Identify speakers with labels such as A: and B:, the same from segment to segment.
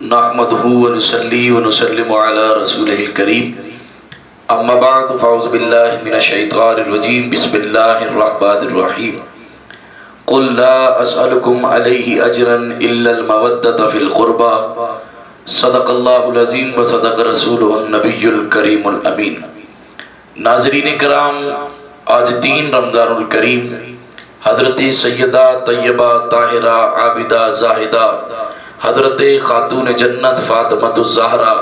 A: نحمده ونصلي ونسلم على رسوله الكريم اما بعد فاعوذ بالله من الشيطان الرجيم بسم الله الرحمن الرحيم قل لا اسألكم عليه اجرا الا المودة في القربى صدق اللہ العظیم وصدق رسولہ النبی الکریم الامین۔ ناظرین کرام، آج 3 رمضان الکریم حضرت سیدہ طیبہ طاہرہ عابدہ زاہدہ حضرت خاتون جنت فاطمۃ الزہرا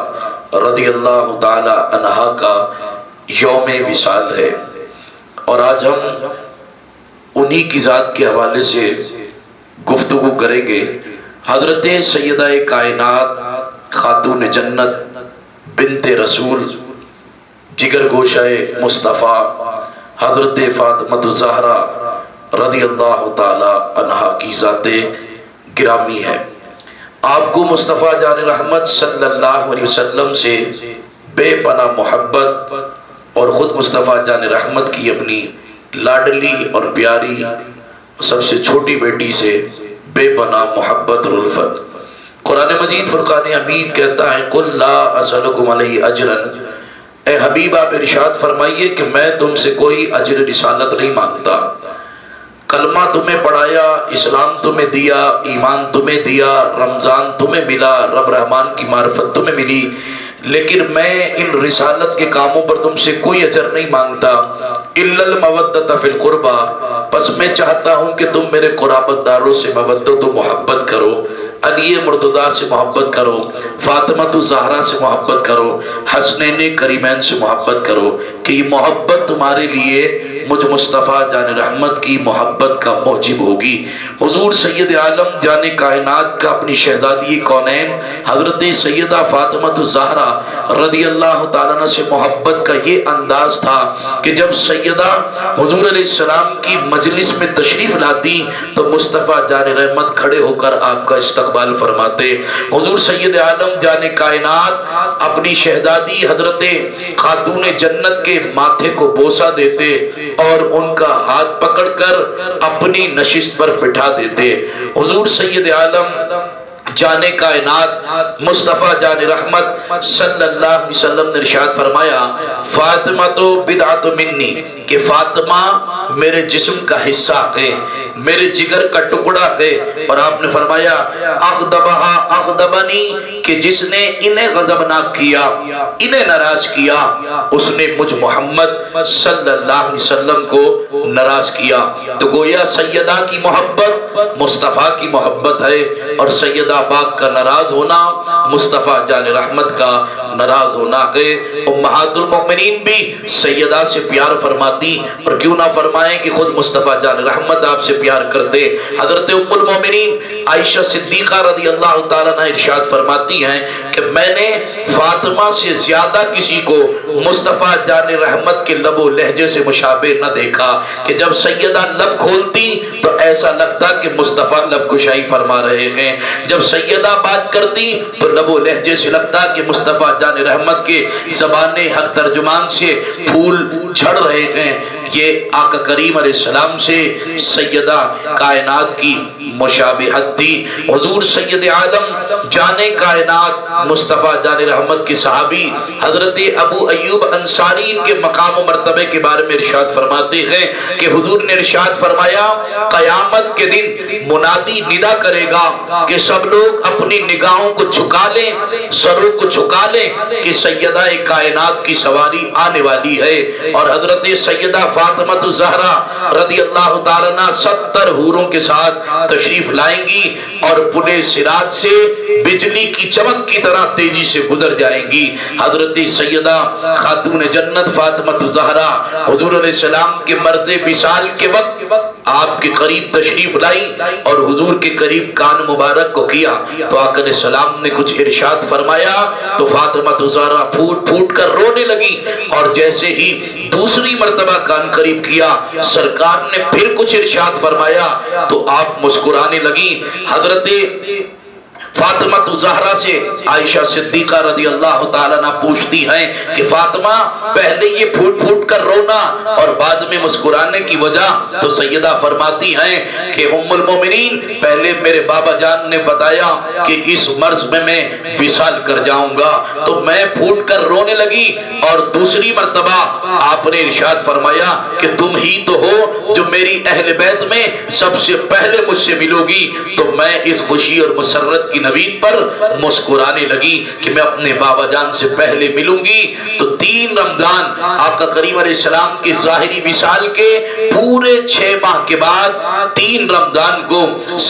A: رضی اللہ تعالی عنہا کا یوم وصال ہے، اور آج ہم انہی کی ذات کے حوالے سے گفتگو کریں گے۔ حضرت سیدہ کائنات خاتون جنت بنت رسول جگر گوشہ مصطفیٰ حضرت فاطمۃ الزہرا رضی اللہ تعالی عنہا کی ذات گرامی ہے۔ آپ کو مصطفیٰ جان رحمت صلی اللہ علیہ وسلم سے بے پناہ محبت، اور خود مصطفیٰ جان رحمت کی اپنی لاڈلی اور پیاری سب سے چھوٹی بیٹی سے بے پناہ محبت اور الفت۔ قرآن مجید فرقان حمید کہتا ہے قل لا اسألکم علیہ اجرا، اے حبیب آپ ارشاد فرمائیے کہ میں تم سے کوئی اجر رسالت نہیں مانگتا۔ کلمہ تمہیں پڑھایا، اسلام تمہیں دیا، ایمان تمہیں دیا، رمضان تمہیں ملا، رب رحمان کی معرفت تمہیں ملی، لیکن میں ان رسالت کے کاموں پر تم سے کوئی اجر نہیں مانگتا الا المودۃ فی القربى، پس میں چاہتا ہوں کہ تم میرے قرابت داروں سے مودت و محبت کرو، علی مرتضیٰ سے محبت کرو، فاطمۃ الزہرا سے محبت کرو، حسنین کریمین سے محبت کرو، کہ یہ محبت تمہارے لیے مجھ مصطفیٰ جان رحمت کی محبت کا موجب ہوگی۔ حضور سید عالم جان کائنات کا اپنی شہزادی کونین حضرت سیدہ فاطمۃ الزہرا رضی اللہ تعالیٰ عنہ سے محبت کا یہ انداز تھا کہ جب سیدہ حضور علیہ السلام کی مجلس میں تشریف لاتی تو مصطفیٰ جان رحمت کھڑے ہو کر آپ کا استقبال فرماتے۔ حضور سید عالم جان کائنات اپنی شہزادی حضرت خاتون جنت کے ماتھے کو بوسہ دیتے اور ان کا ہاتھ پکڑ کر اپنی نشست پر بٹھا دیتے۔ حضور سید عالم جان کائنات مصطفیٰ جان رحمت صلی اللہ علیہ وسلم نے ارشاد فرمایا فاطمہ تو بدعت منی، کہ فاطمہ میرے جسم کا حصہ ہے، میرے جگر کا ٹکڑا ہے، اور آپ نے فرمایا اغضبہا اغضبنی، کہ جس نے انہیں غضبناک کیا، انہیں ناراض کیا، اس نے مجھ محمد صلی اللہ علیہ وسلم کو ناراض کیا۔ تو گویا سیدہ کی محبت مصطفیٰ کی محبت ہے، اور سیدہ پاک کا ناراض ہونا مصطفیٰ جان رحمت کا ناراض ہونا ہے۔ امہات المؤمنین بھی سیدہ سے پیار فرماتی، اور کیوں نہ فرمائیں کہ خود مصطفیٰ جان رحمت آپ سے پیار کرتے۔ حضرت ام المؤمنین عائشہ صدیقہ رضی اللہ تعالیٰ عنہ ارشاد فرماتی ہیں کہ میں نے فاطمہ سے زیادہ کسی کو مصطفیٰ جان رحمت کے لب و لہجے سے مشابہ نہ دیکھا، کہ جب سیدہ لب کھولتی تو ایسا لگتا کہ مصطفیٰ لب کشائی فرما رہے ہیں، جب سیدہ بات کرتی تو لب و لہجے سے لگتا کہ مصطفیٰ جان رحمت کے زبان حق ترجمان سے پھول جھڑ رہے ہیں۔ یہ آقا کریم علیہ السلام سے سیدہ کائنات کی مشابہت تھی۔ حضور سید عالم جان کائنات مصطفیٰ جان رحمت کے صحابی حضرت ابو ایوب انصاری کے مقام و مرتبے کے بارے میں ارشاد فرماتے ہیں کہ حضور نے ارشاد فرمایا قیامت کے دن منادی ندا کرے گا کہ سب لوگ اپنی نگاہوں کو جھکا لیں، سروں کو جھکا لیں، کہ سیدہ کائنات کی سواری آنے والی ہے، اور حضرت سیدہ فاطمۃ الزہرا رضی اللہ تعالیٰ عنہ 70 حوروں کے ساتھ تشریف لائیں گی، اور پلے صراط سے بجلی کی چمک کی طرح تیزی سے گزر جائیں گی۔ حضرت سیدہ خاتون جنت فاطمۃ الزہرا حضور علیہ السلام کے مرض وصال کے وقت آپ کے قریب تشریف لائی اور حضور کے قریب کان مبارک کو کیا، تو آقا علیہ السلام نے کچھ ارشاد فرمایا تو فاطمۃ الزہرا پھوٹ پھوٹ کر رونے لگی، اور جیسے ہی دوسری مرتبہ کان قریب کیا سرکار نے پھر کچھ ارشاد فرمایا تو آپ مسکرانے لگی۔ حضرت فاطمہ الزہرا سے عائشہ صدیقہ رضی اللہ تعالیٰ عنہ پوچھتی ہیں کہ فاطمہ پہلے یہ پھوٹ پھوٹ کر رونا اور بعد میں مسکرانے کی وجہ؟ تو سیدہ فرماتی ہیں کہ ام المومنین پہلے میرے بابا جان نے بتایا کہ اس مرض میں وصال کر جاؤں گا تو میں پھوٹ کر رونے لگی، اور دوسری مرتبہ آپ نے ارشاد فرمایا کہ تم ہی تو ہو جو میری اہل بیت میں سب سے پہلے مجھ سے ملو گی، تو میں اس خوشی اور مسرت کی نوید پر مسکرانے لگی کہ میں اپنے بابا جان سے پہلے ملوں گی۔ تو 3 رمضان آقا کریم علیہ السلام کے ظاہری وصال کے پورے 6 ماہ کے بعد 3 رمضان کو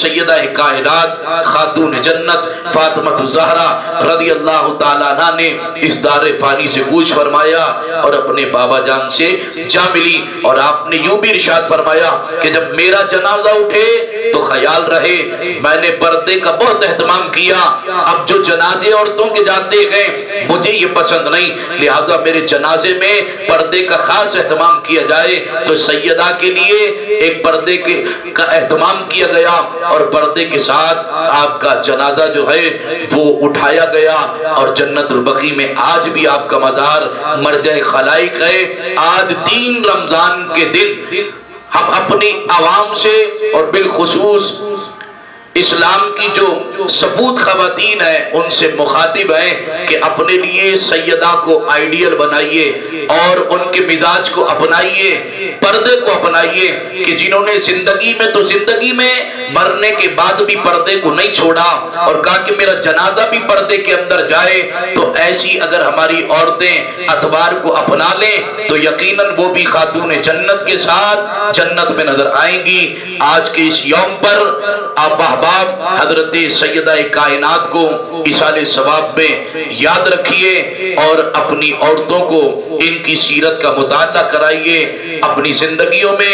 A: سیدہ کائنات خاتون جنت فاطمہ الزہرا رضی اللہ تعالیٰ عنہ نے اس دار فانی سے کوچ فرمایا اور اپنے بابا جان سے جا ملی، اور آپ نے یوں بھی ارشاد فرمایا کہ جب میرا جنازہ اٹھے تو خیال رہے میں نے پردے کا بہت اہتمام کیا، اب جو جنازے عورتوں کے جاتے گئے مجھے یہ پسند نہیں، لہذا میرے جنازے میں پردے کا خاص اہتمام کیا جائے۔ تو سیدہ کے لیے ایک پردے کا اہتمام کیا گیا اور پردے کے ساتھ آپ کا جنازہ جو ہے وہ اٹھایا گیا، اور جنت البقیع میں آج بھی آپ کا مزار مرجع خلائق ہے۔ آج 3 رمضان کے دن ہم اپنی عوام سے اور بالخصوص اسلام کی جو ثبوت خواتین ہیں ان سے مخاطب ہیں کہ اپنے لیے سیدہ کو آئیڈیل بنائیے اور ان کے مزاج کو اپنائیے، پردے کو اپنائیے، کہ جنہوں نے زندگی میں تو زندگی میں مرنے کے بعد بھی پردے کو نہیں چھوڑا اور کہا کہ میرا جنازہ بھی پردے کے اندر جائے، تو ایسی اگر ہماری عورتیں اتوار کو اپنا لیں تو یقیناً وہ بھی خاتون جنت کے ساتھ جنت میں نظر آئیں گی۔ آج کے اس یوم پر آپ احباب حضرت سیدہ کائنات کو ایصال ثواب میں یاد رکھیے اور اپنی عورتوں کو ان کی سیرت کا مطالعہ کرائیے، اپنی زندگیوں میں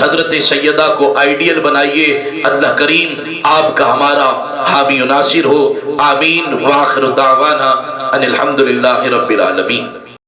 A: حضرت سیدہ کو آئیڈیل بنائیے۔ اللہ کریم آپ کا ہمارا حامی و ناصر ہو، آمین۔ وآخر دعوانا ان الحمدللہ رب العالمین۔